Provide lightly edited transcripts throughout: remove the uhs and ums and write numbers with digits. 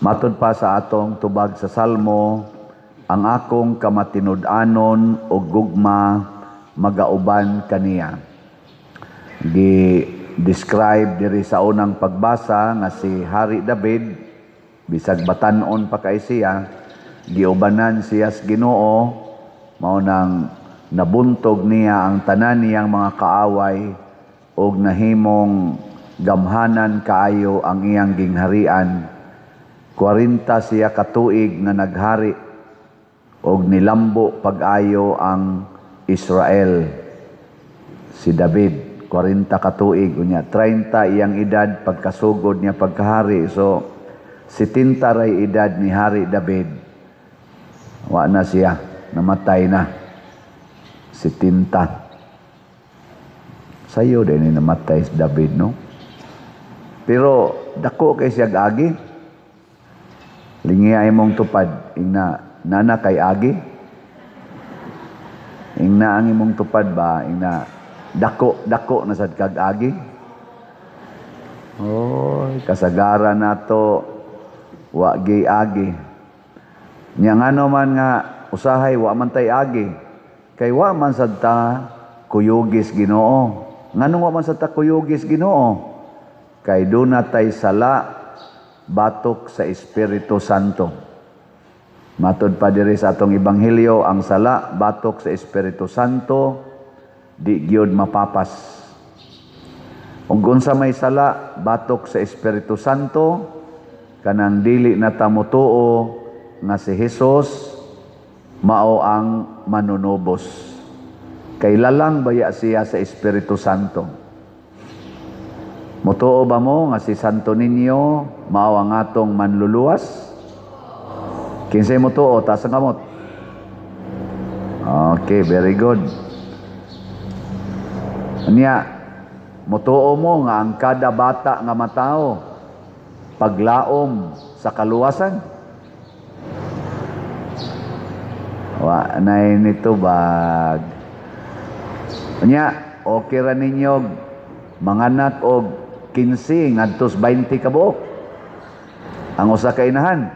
Matud pa sa atong tubag sa Salmo, ang akong kamatinud-anon o gugma magauban kaniya. Describe diri sa unang pagbasa nga si Hari David, bisag batan-on pa kay siya, giubanan siya sa Ginoo, mao nang nabuntog niya ang tanan niyang mga kaaway og nahimong gamhanan kaayo ang iyang gingharian. 40 siya katuig na naghari og nilambo pag-ayo ang Israel. Si David 40 katuig unya, 30 iyang edad pagkasugod niya pagkahari. So 70 ray edad ni Hari David. Wa na siya, namatay na. 70. Sayo din ni namatay si David, no? Pero dako kay siya agi. Lingi ay mong tupad ingna nana kay agi. Ingna ang imong tupad ba ingna dako na sad kag agi. Oy, kasagaran nato wa gi agi. Nya ngano man nga usahay wa man tay agi. Kay wa man sad ta kuyugis Ginoo. Ngano wa man sad ta kuyugis Ginoo? Kay duna tay sala batok sa Espiritu Santo. Matud pa diri sa atong ebanghelyo, ang sala batok sa Espiritu Santo di gyud mapapas. Ug unsa may sala batok sa Espiritu Santo, kanang dili na ta motuo nga si Hesus mao ang manunubos. Kay lalang baya siya sa Espiritu Santo. Motuo ba mo nga si Santo Niño mao ang atong manluluwas? Kinsay motuo ta sa kamot? Okay, very good. Anya, motuo mo nga ang kada bata nga matao paglaom sa kaluwasan? Wa nay nito bag. Anya, okay ra ninyo manganak og 15 ngadtos 20 ka buok. Ang usa ka inahan.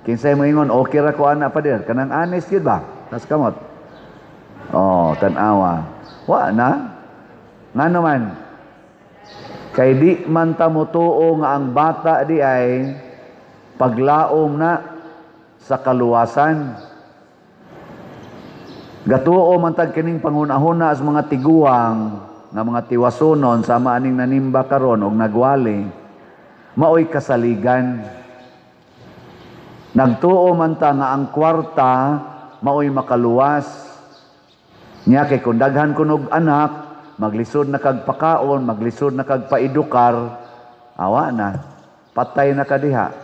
Kinsay mo ingon okay ra ko ana pa der, kanang honest gyud ba? Tas kamot. Oh, tan-awa. Wa na. Ngano man? Kay di man ta motuo nga ang bata di ay paglaom na sa kaluwasan. Gatuo man tag kining pangunahuna sa mga tiguang nga mga tiwasonon sama aning nanimba karon og nagwali, maoy kasaligan. Nagtuo man ta nga ang kwarta maoy makaluwas. Nya kay kung daghan kunog anak, maglisod na kag pakaon, maglisod na kag paidukar, awa na, patay na kadiha.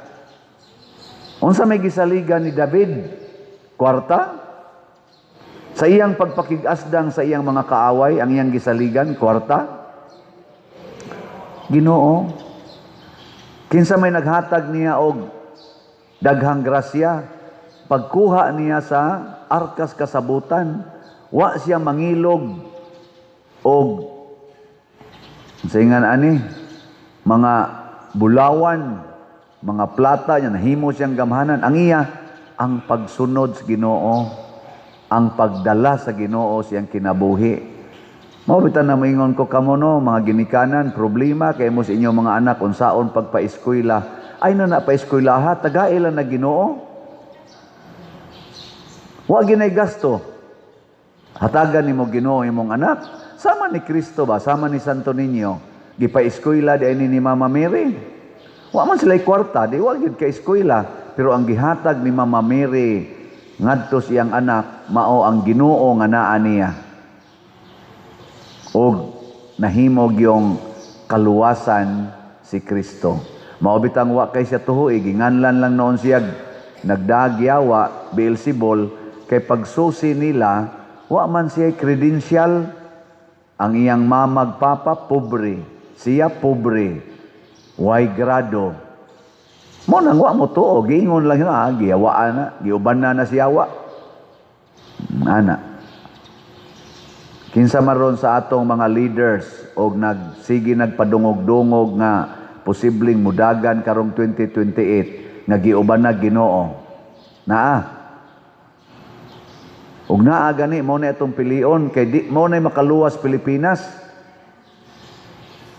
Unsa may gisaligan ni David? Kwarta? Sa iyang pagpakigasdang sa iyang mga kaaway, ang iyang gisaligan, kwarta? Ginoo. Kinsa may naghatag niya og daghang grasya, pagkuha niya sa arkas kasabutan, wa siya mangilog og saingan ani mga bulawan, mga plata niya nahimo siyang gamhanan. Ang iya ang pagsunod sa Ginoo, ang pagdala sa Ginoo siyang kinabuhi. Mao bitan na moingon ko kamo no, mga ginikanan, problema kay mo sa inyo mga anak unsaon pagpa-eskwela. Ay na pa-eskwela ha, tagaila na Ginoo. Wa ginay gasto. Hatagan nimo Ginoo imong anak. Sama ni Kristo ba? Sama ni Santo Niño. Gipa-eskwela di ni Mama Mary. Wa man sila'y kwarta, di wa gid ka eskwela. Pero ang gihatag ni Mama Mary ngadto siyang anak, mao ang Ginoo nga naa niya. Og nahimog yung kaluwasan si Kristo. Mao bitang wa kay siya tuhoy, ginganlan lang noon siya nagdagyawa, Beelzebul, kay pagsusi nila, wa man siya credential. Ang iyang mamag papa, pobre. Siya pobre. Way grado. Mo nang wa mo tuo, giingon lang na, giyawaan na, giuban na siya wa. Ana. Kinsa maron sa atong mga leaders og sige nagpadungog-dungog nga posibleng mudagan karong 2028, nga giubanag Ginoo. Naa. Ug naa gani mo na itong pilion kay di mo na makaluwas Pilipinas.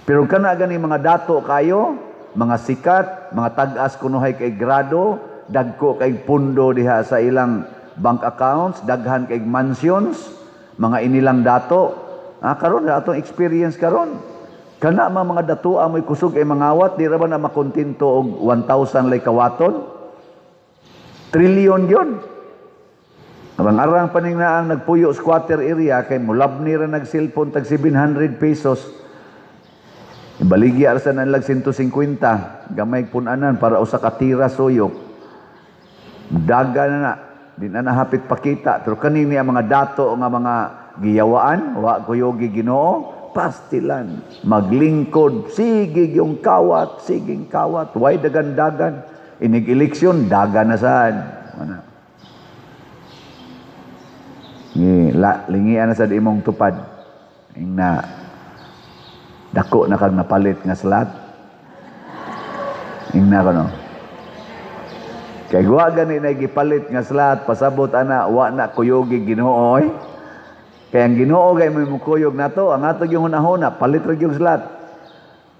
Pero kana gani mga dato kayo, mga sikat, mga tag-as kunuhay kay grado, dagko kay pundo diha sa ilang bank accounts, daghan kay mansions, mga inilang dato. Karon atong experience karon. Kana mga dato amoy kusog ay mangawat, di ra ba na makontinto og 1,000 lay kawaton? Trillion yun. Arang-arang paning na ang nagpuyo squatter area kay mulabni ra nag-cellphone tag 700 pesos. Ibaligya sa nalag 150, gamay punanan para usa ka tira suyok. Daga na di na nahapit pakita, pero kanini ang mga dato nga mga giyawaan, wa kuyogi Ginoo, pastilan, maglingkod, sigig yung kawat, siging kawat, way dagan-dagan, inig eleksyon, dagan na saan. Lingian na sa imong tupad, na dako na kag napalit nga slot. Ingna ko no. Kay wa gani na gipalit nga slot, pasabot ana wa na kuyogi Ginoo oy. Kay ang Ginoo kay may mukuyog nato, ang ato yung hunahuna, palit ra yung slot.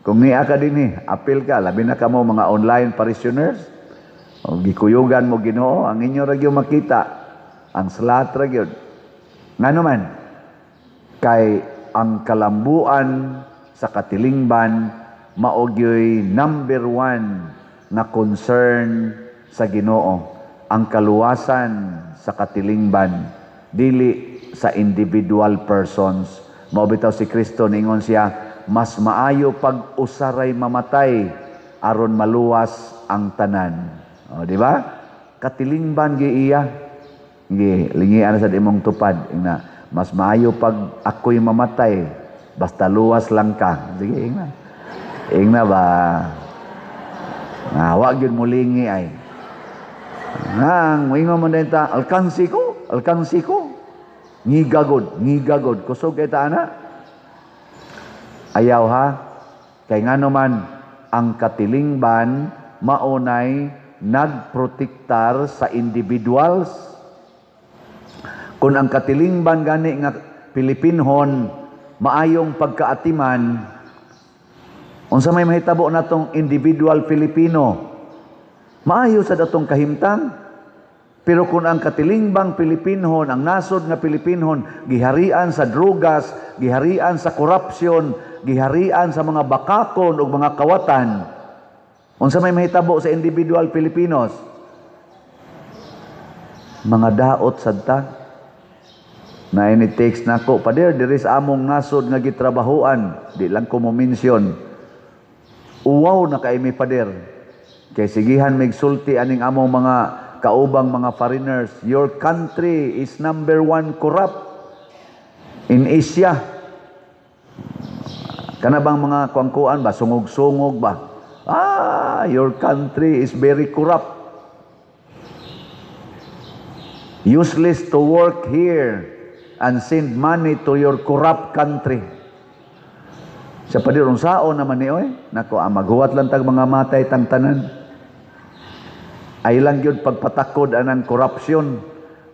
Kung niya ka dinhi, apil ka, labi na kamo mga online parishioners. O gikuyugan mo Ginoo, ang inyo ra gyud makita, ang slot ra gyud. Ngano man kay ang kalambuan sa katilingban maogyoy number 1 na concern sa Ginoo, ang kaluwasan sa katilingban dili sa individual persons. Mao bitaw si Kristo ningon siya, mas maayo pag usaray mamatay aron maluwas ang tanan. O di ba? Katilingban gi iya. Gi lingian sa imong tupad ina, mas maayo pag ako'y mamatay basta luwas lang ka. Sige, ingna. Ingna ba? Wag yun mulingi ay. Nang, ingon mo din ta, alkansi ko. Ngigagod. Kusog kay ta ana. Ayaw ha. Kay nga naman, ang katilingban maunay nagprotektar sa individuals. Kung ang katilingban gani nga Pilipinhon maayong pagkaatiman, unsa may mahitabo natong individual Filipino, maayo sa datong kahimtang. Pero kung ang katilingbang Pilipinhon, ang nasod nga Pilipinhon, giharian sa drugas, giharian sa korupsyon, giharian sa mga bakakon o mga kawatan, unsa may mahitabo sa individual Filipinos? Mga daot sadta. Na ini text nako pader diri sa among nasod nga gitrabahuan, di lang ko mo mention. Uwaw na kay mi pader. Kay sigihan migsulti aning among mga kaubang mga foreigners, your country is number 1 corrupt in Asia. Kana bang mga kuangkuan ba, sungog-sungog ba? Your country is very corrupt. Useless to work here and send money to your corrupt country. Sa padirong sao naman ni oy, nako maghuwat lang tag mga matay tang tanan. Ay lang yun pagpatakod anang korupsyon.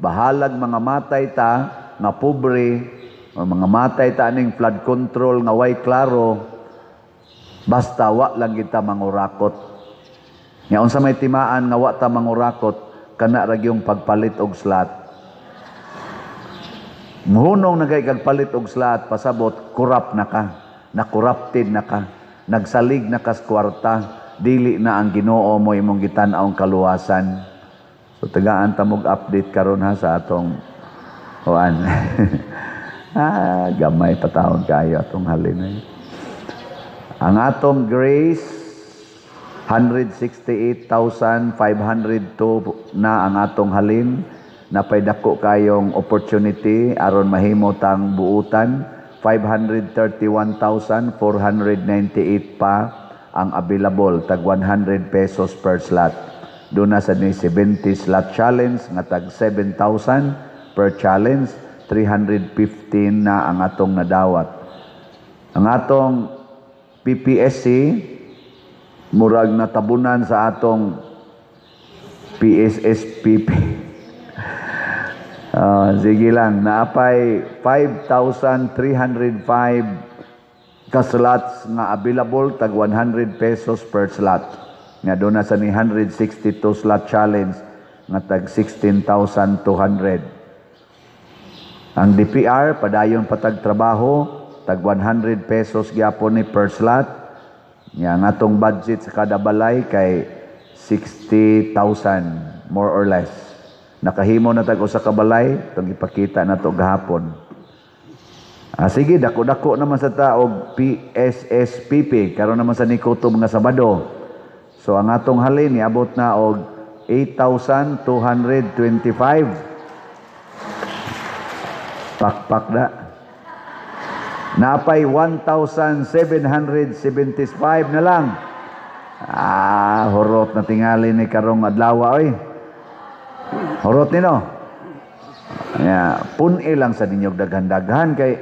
Bahalag mga matay ta nga pobre, o mga matay ta aning flood control nga way klaro, basta wa lang kita mangurakot. Nga unsa may timaan nga wa ta mangurakot, kana ra gyung pagpalit og slot. Muhunong na kay kagpalit og slot, pasabot corrupt na ka, na-corrupted na ka, nagsalig na kas kwarta, dili na ang Ginoo mo imong gitan-awng kaluwasan. So tagaan ta mog update karon ha sa atong kuan. Gamay patawon kayo atong halin. Ang atong grace 168,502 na ang atong halin. Napay dako kayong opportunity aron mahimo tang buutan. 531,498 pa ang available, tag 100 pesos per slot. Doon na sa 70 slot challenge nga tag 7,000 per challenge, 315 na ang atong nadawat. Ang atong PPSC murag natabunan sa atong PSSPP. Sige lang, naapay 5,305 ka slots nga available, tag 100 pesos per slot. Nga doon na sa ni 162 slot challenge, nga tag 16,200. Ang DPR, padayon patag trabaho, tag 100 pesos gyapon ni per slot. Nga atong budget sa kada balay kay 60,000, more or less. Nakahimo na tag usa ka balay, itong ipakita na to gahapon. Sige, dako-dako naman sa taog PSSPP, karon naman sa nikutob nga Sabado. So ang atong halin, niabot na og 8,225. Pakpak na. Napay 1,775 na lang. Horot na tingali ni karong adlaw, oy. Horot nino. Pun-i lang sa ninyog daghan-daghan kay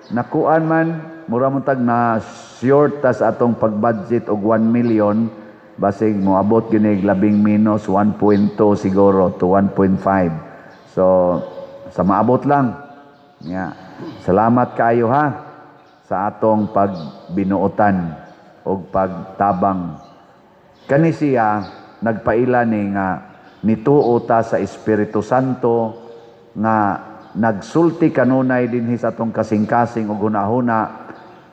nakuan man mura mo tag na short tas atong pag-budget og 1 million basig moabot gini labing minus 1.2 siguro to 1.5. So sa maabot lang. Salamat kayo ha sa atong pagbinuotan o pagtabang. Kani siya nagpaila ni nga nituo ta sa Espiritu Santo nga nagsulti kanunay dinhi sa atong kasing-kasing ug hunahuna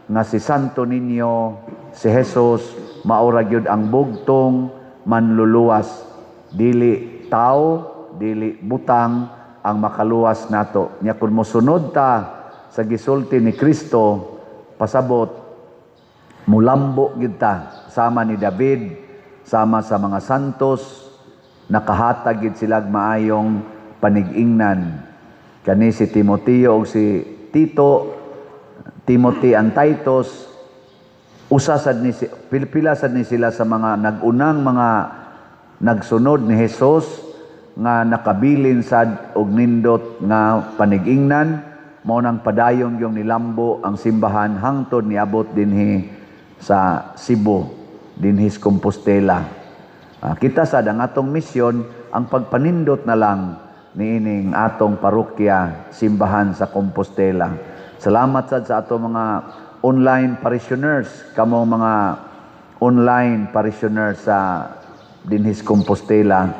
nga si Santo Niño, si Jesus maura gyud ang bugtong manluluwas, dili tao, dili butang ang makaluwas nato. Nya kun mosunod ta sa gisulti ni Kristo, pasabot mulambo gyud ta sama ni David, sama sa mga santos, nakahatag gid sila maayong panig-ingnan. Kani si Timoteo o si Tito, Timothy and Titus, pila sad ni sila sa mga nagunang mga nagsunod ni Jesus nga nakabilin sad og nindot nga panig-ingnan, mao nang padayon yung nilambo ang simbahan hangtod niabot dinhi sa Cebu, dinhi sa Compostela. Kita sad ang atong misyon ang pagpanindot na lang niining atong parokya, simbahan sa Compostela. Salamat sad sa atong mga online parishioners, kamo mga online parishioners sa dinhi sa Compostela,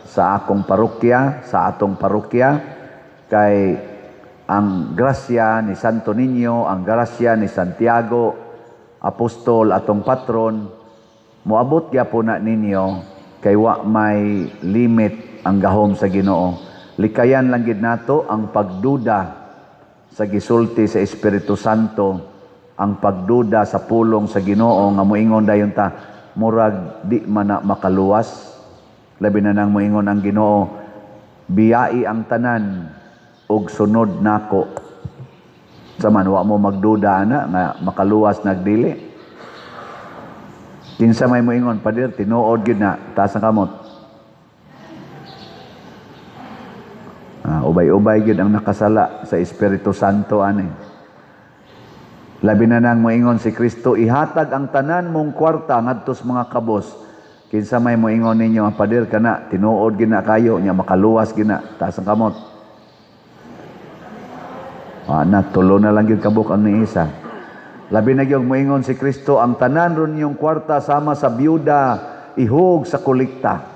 sa akong parokya, sa atong parokya, kay ang grasya ni Santo Niño, ang grasya ni Santiago, apostol atong patron, moabot gyapon na ninyo kay wa may limit ang gahom sa Ginoo. Likayan lang gid nato ang pagduda sa gisulti sa Espiritu Santo, ang pagduda sa pulong sa Ginoo nga moingon dayon ta murag di man na makaluwas. Labi na nang moingon ang Ginoo, biyai ang tanan og sunod nako. Saman wa mo magduda na nga makaluwas nagdili. Kinsa may moingon, Pader, tinuod gid na taas ang kamot. Ubay-ubay gid ang nakasala sa Espiritu Santo ani. Labi na nang moingon si Kristo, ihatag ang tanan mong kwarta ngadto sa mga kabos. Kinsa may moingon ninyo, Pader, kana tinuod gid na kayo nya makaluwas gid na taas ang kamot. Tulo na lang gid kabuk ang ni isa. Labi na gyud moingon si Kristo, ang tanan ron yung kwarta sama sa byuda ihog sa kolekta.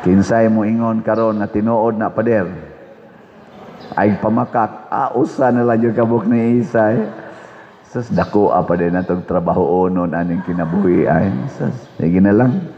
Kinsay mo ingon karon nga tinuod na, Pader, ay pamakak usa na lang yung kabuk ni isa sas dako pa din natong trabaho onon aning kinabuhi ay sas sige na lang.